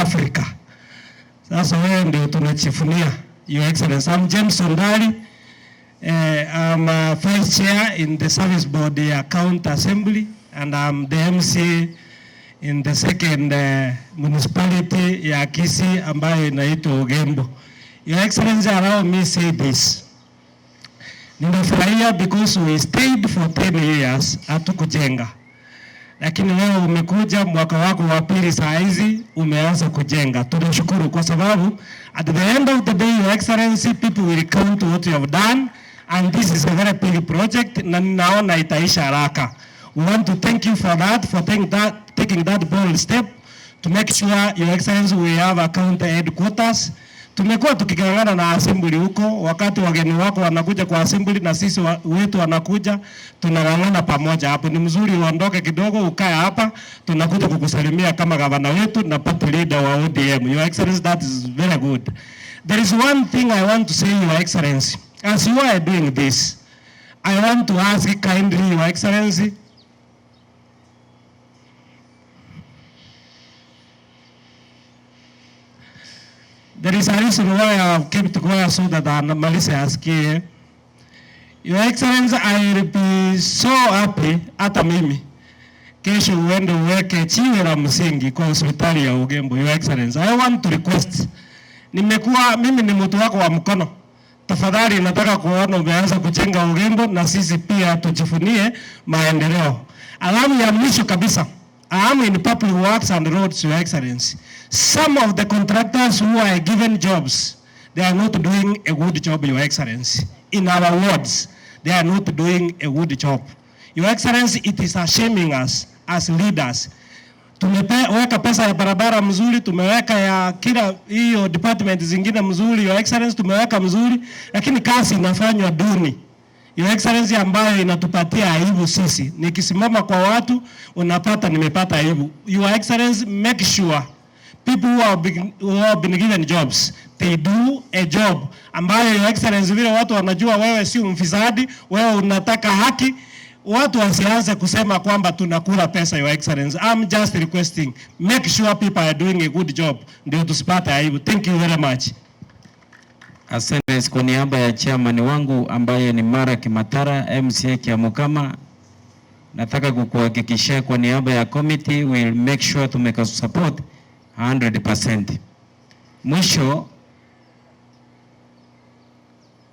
Africa. Sasa wewe ndio tunachifunia, Your Excellency. I'm James Ondali. I'm a Vice Chair in the Service Board Account Assembly, and I'm the MC in the second municipality ya Kisii ambayo inaitwa Ugembo. Your Excellency, allow me say this. Nimefurahia because we stayed for 10 years hatukujenga. Lakini wewe umekuja mwaka wako wa pili saa hizi umeanza kujenga. Tunashukuru kwa sababu at the end of the day, Your Excellency, people will count what you have done, and this is a very big project na ninaona itaisha haraka. We want to thank you for that, for taking that bold step to make sure, Your Excellency, we have a county headquarters. Tumekuwa tukikangana na assembly huko, wakati wageni wako wanakuja kwa assembly na sisi wetu wanakuja, tunangangana pamoja. Hapo ni mzuri uondoke kidogo ukae hapa, tunakuja kukusalimia kama gavana wetu na party leader wa ODM. Your Excellency, that is very good. There is one thing I want to say, Your Excellency. As you are doing this, I want to ask kindly, Your Excellency, there is a reason why I have kept quiet so that Malisa asikie. Your Excellency, I will be so happy hata mimi kesho uende uweke jiwe la msingi kwa hospitali ya Ugembo. Your Excellency, I want to request. Mimi ni mtu wako wa mkono. Tafadhali nataka kuona umeanza kujenga Ugembo na sisi pia tujifunie maendeleo. Alamu ya mwisho kabisa. I am in public works and roads, Your Excellency. Some of the contractors who are given jobs, they are not doing a good job, Your Excellency. In our wards, they are not doing a good job. Your Excellency, it is shaming us as leaders. Tumeweka pesa ya barabara mzuri, tumeweka ya kila hiyo department zingine mzuri, Your Excellency, tumeweka mzuri, lakini kazi inafanywa duni. Your Excellency, ambayo inatupatia aibu sisi. Nikisimama kwa watu unapata nimepata aibu. Your Excellency, make sure people who have been given jobs, they do a job ambayo, Your Excellency, vile watu wanajua wewe si mfisadi, wewe unataka haki, watu wasianze kusema kwamba tunakula pesa, Your Excellency. I'm just requesting, make sure people are doing a good job ndio tusipate aibu. Thank you very much. Asante. Kwa niaba ya chairman wangu ambaye ni Mara Kimatara, MCA Kiamukama, nataka kukuhakikishia kwa niaba ya committee will make sure to make us support 100%. Mwisho,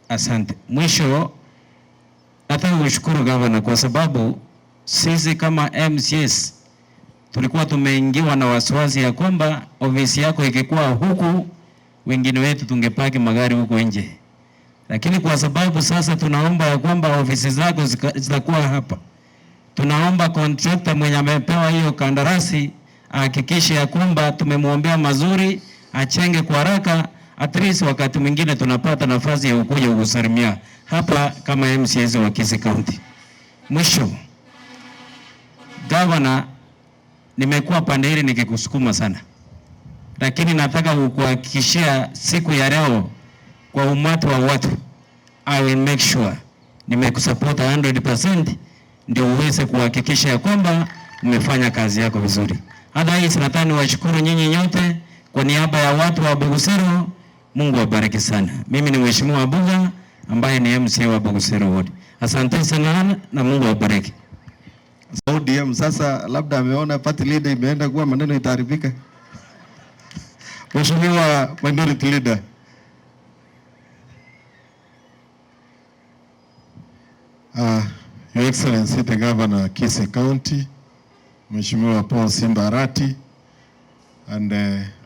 asante. Mwisho, nataka kushukuru governor kwa sababu sisi kama MCS tulikuwa tumeingiwa na wasiwasi ya kwamba ofisi yako ikikuwa huku wengine wetu tungepaki magari huko nje. Lakini kwa sababu sasa tunaomba ya kwamba ofisi zako zitakuwa hapa, tunaomba contractor mwenye amepewa hiyo kandarasi hakikishe ya kwamba tumemwombea mazuri, achenge kwa haraka, at least wakati mwingine tunapata nafasi ya kuja kusalimia hapa kama MCS wa Kisii County. Mwisho, governor, nimekuwa pande hili nikikusukuma sana, lakini nataka kukuhakikishia siku ya leo kwa umati wa watu, I will make sure nimekusupport 100% ndio uweze kuhakikisha ya kwamba umefanya kazi yako vizuri. Otherwise, nataka niwashukuru nyinyi nyote kwa niaba ya watu wa Bugusero. Mungu awabariki sana. Mimi ni Mheshimiwa Abuga ambaye ni MCA wa Bugusero Ward. Asante sana na Mungu awabariki. ODM sasa labda ameona party leader imeenda kuwa maneno itaharibika. Mheshimiwa Minority Leader. Your Excellency the Governor Kisii County, Mheshimiwa Paul Simba Arati, and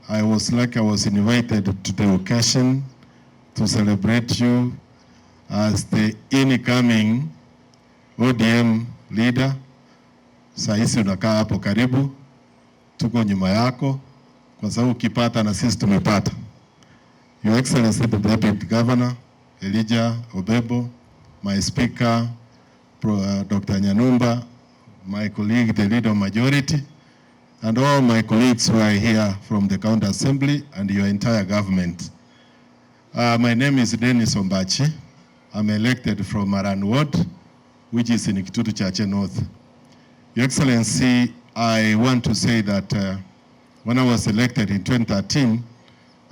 I was invited to the occasion to celebrate you as the incoming ODM leader. Saisi unakaa hapo karibu, tuko nyuma yako kwa sababu ukipata na sisi tumepata. Your Excellency the Deputy Governor Elijah Obebo, my speaker Dr. Nyanumba, my colleague the Leader of Majority, and all my colleagues who are here from the County Assembly and your entire government. My name is Dennis Ombachi. I'm elected from Maran Ward, which is in Kitutu Chache North. Your Excellency, I want to say that when I was elected in 2013,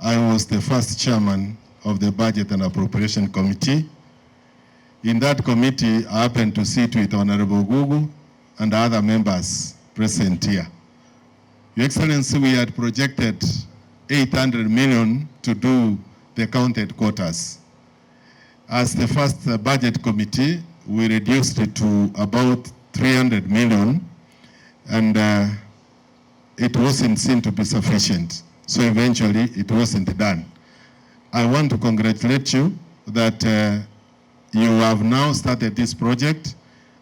I was the first chairman of the Budget and Appropriation Committee. In that committee, I happened to sit with Honorable Gugu and other members present here. Your Excellency, we had projected 800 million to do the county headquarters. As the first budget committee, we reduced it to about 300 million, and it wasn't seen to be sufficient. So eventually it wasn't done. I want to congratulate you that you have now started this project,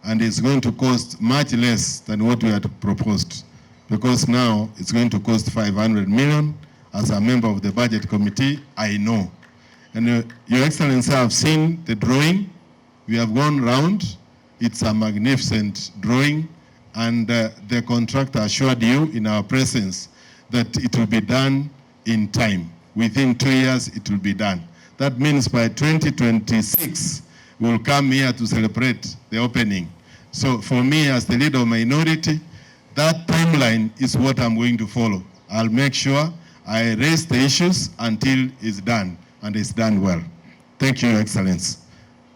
and it's going to cost much less than what we had proposed, because now it's going to cost 500 million. As a member of the budget committee, I know. And Your Excellency, I have seen the drawing. We have gone round. It's a magnificent drawing, and the contractor assured you in our presence that it will be done in time. Within 2 years, it will be done. That means by 2026, we'll come here to celebrate the opening. So for me, as the leader of minority, that timeline is what I'm going to follow. I'll make sure I raise the issues until it's done, and it's done well. Thank you, Your Excellency.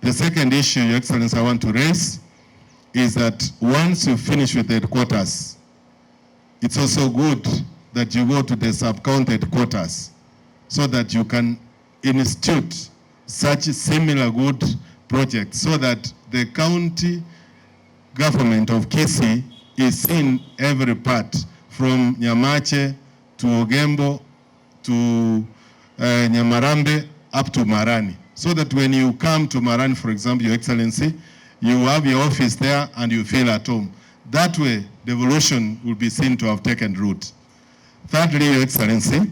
The second issue, Your Excellency, I want to raise is that once you finish with the headquarters, it's also good that you go to the sub-county headquarters so that you can institute such similar good projects, so that the county government of Kisii is in every part, from Nyamache to Ogembo to Nyamarambe up to Marani, so that when you come to Marani, for example, Your Excellency, you have your office there and you feel at home. That way, devolution will be seen to have taken root. Thirdly, Your Excellency,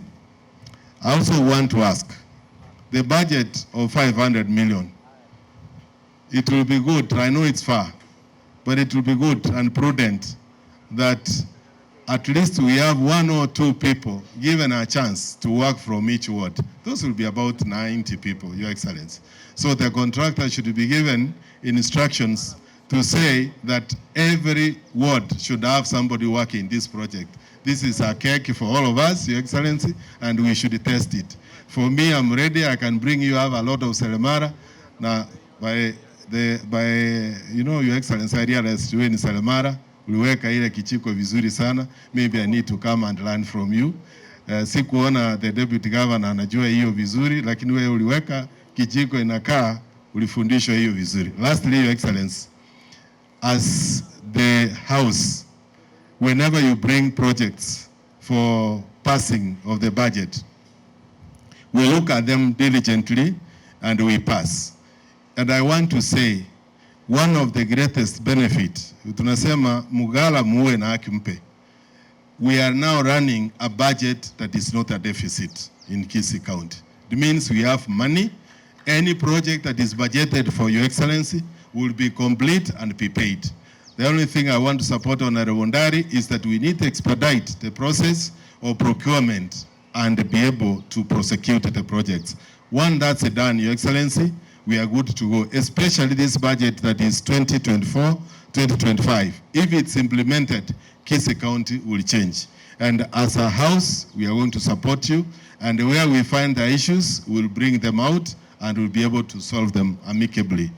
I also want to ask, the budget of 500 million, it will be good, I know it's far, but it will be good and prudent that at least we have 1 or 2 people given a chance to work from each ward. Those will be about 90 people, Your Excellency. So the contractor should be given instructions to say that every ward should have somebody working this project. This is a cake for all of us, Your Excellency, and we should test it. For me, I'm ready. I can bring you have a lot of Selemara. Now, Your Excellency, I realized you in Selemara, uliweka ile kichiko vizuri sana. Maybe I need to come and learn from you. Sikuona the deputy governor anajua hiyo vizuri, lakini wewe uliweka kichiko inakaa, ulifundishwa hiyo vizuri. Lastly, Your Excellency, as the House, whenever you bring projects for passing of the budget, we look at them diligently and we pass. And I want to say, one of the greatest benefit, tunasema mugala muwe na haki mpe. We are now running a budget that is not a deficit in Kisii County. It means we have money. Any project that is budgeted for Your Excellency will be complete and be paid. The only thing I want to support on Arewondari is that we need to expedite the process of procurement and be able to prosecute the projects. One that's done, Your Excellency, we are good to go, especially this budget that is 2024-2025. If it's implemented, Kisii County will change. And as a house, we are going to support you, and where we find the issues, we'll bring them out and we'll be able to solve them amicably.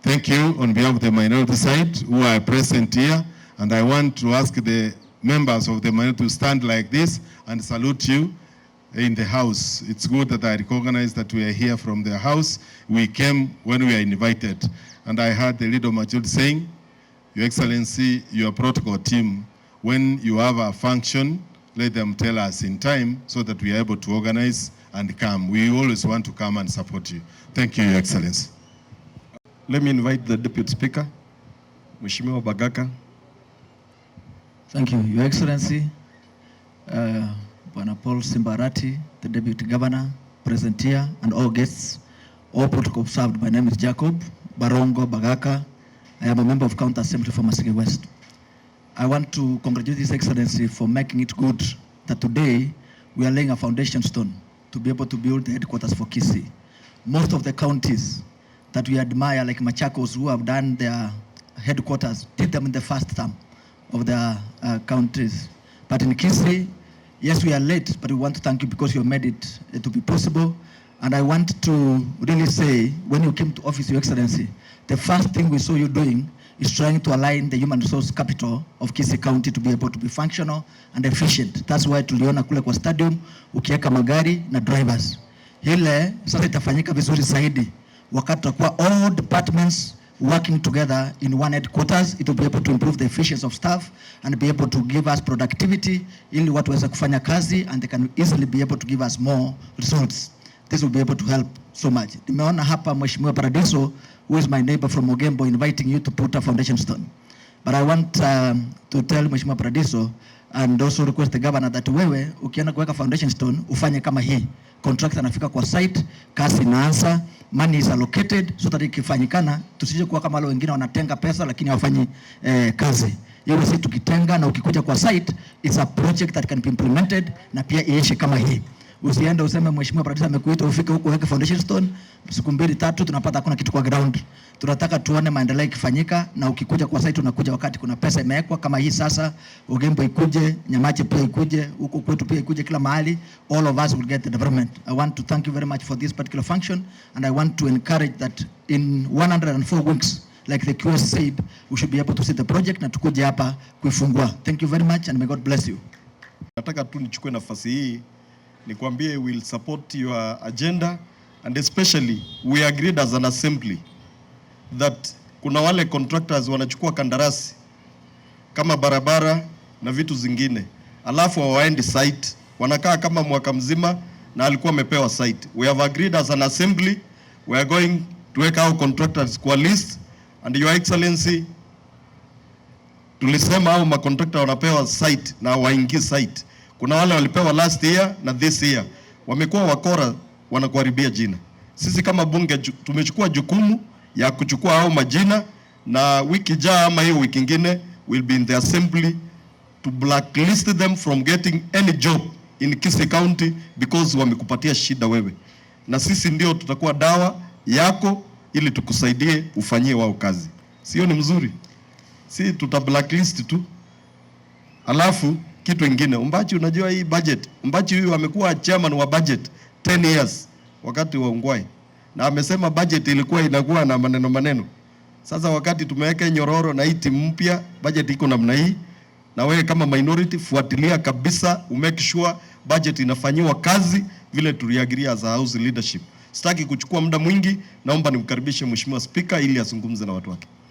Thank you on behalf of the minority side who are present here, and I want to ask the members of the minority to stand like this and salute you in the house. It's good that I recognize that we are here from the house. We came when we are invited. And I heard the leader Machud saying, Your Excellency, your protocol team, when you have a function, let them tell us in time so that we are able to organize and come. We always want to come and support you. Thank you, Your Excellency. Let me invite the Deputy Speaker, Mheshimiwa Bagaka. Thank you, Your Excellency. Bwana Paul Simba Arati, the Deputy Governor, present here, and all guests, all protocol observed. My name is Jacob Barongo Bagaka. I am a member of County Assembly for Masigi West. I want to congratulate His Excellency for making it good that today we are laying a foundation stone to be able to build the headquarters for Kisii. Most of the counties that we admire, like Machakos, who have done their headquarters, did them in the first term of their counties. But in Kisii, Yes, we are late, but we want to thank you because you made it to be possible. And I want to really say, when you came to office, Your Excellency, the first thing we saw you doing is trying to align the human resource capital of Kisii County to be able to be functional and efficient. That's why tuliona kule kwa stadium ukiweka magari na drivers. Hile sasa itafanyika vizuri zaidi wakati tutakuwa all departments working together in one headquarters. It will be able to improve the efficiency of staff and be able to give us productivity ili watu waweze kufanya kazi and they can easily be able to give us more results. This will be able to help so much. Nimeona hapa Mheshimiwa Paradiso, who is my neighbor from Ogembo, inviting you to put a foundation stone. But I want to tell Mheshimiwa Paradiso and also request the governor that wewe ukienda kuweka foundation stone ufanye kama hii. Contractor anafika kwa site, kazi inaanza, money is allocated so that ikifanyikana tusije kuwa kama wale wengine wanatenga pesa lakini hawafanyi kazi. Hiyo sisi tukitenga na ukikuja kwa site, it's a project that can be implemented na pia iishe kama hii. Usiende useme Mheshimiwa Paradiso amekuita ufike huko weke foundation stone, siku 2-3 tunapata hakuna kitu kwa ground. Tunataka tuone maendeleo ikifanyika na ukikuja kwa site unakuja wakati kuna pesa imewekwa kama hii sasa, Ogembo ikuje, Nyamache pia ikuje, huko kwetu pia ikuje, kila mahali, all of us will get the development. I want to thank you very much for this particular function and I want to encourage that in 104 weeks like the QS said, we should be able to see the project na tukuje hapa kuifungua. Thank you very much and may God bless you. Nataka tu nichukue nafasi hii nikwambie we will support your agenda and especially we agreed as an assembly that kuna wale contractors wanachukua kandarasi kama barabara na vitu zingine alafu hawaendi site, wanakaa kama mwaka mzima na alikuwa amepewa site. We have agreed as an assembly, we are going to weka our contractors kwa list and Your Excellency, tulisema hao macontractor wanapewa site na waingie site. Kuna wale walipewa last year na this year wamekuwa wakora, wanakuharibia jina. Sisi kama bunge tumechukua jukumu ya kuchukua hao majina na wiki jaa ama hiyo wiki nyingine will be in the assembly to blacklist them from getting any job in Kisii County because wamekupatia shida wewe, na sisi ndio tutakuwa dawa yako ili tukusaidie ufanyie wao kazi. Sio ni mzuri? Si tuta blacklist tu. Alafu kitu kingine, Ombachi, unajua hii budget, Ombachi huyu amekuwa chairman wa budget 10 years wakati wa Ongwae, na amesema budget ilikuwa inakuwa na maneno. Sasa wakati tumeweka nyororo na hii timu mpya, budget iko namna hii, na wewe kama minority fuatilia kabisa, make sure budget inafanyiwa kazi vile tuliagiria as a house leadership. Sitaki kuchukua muda mwingi, naomba nimkaribishe Mheshimiwa Speaker ili azungumze na watu wake.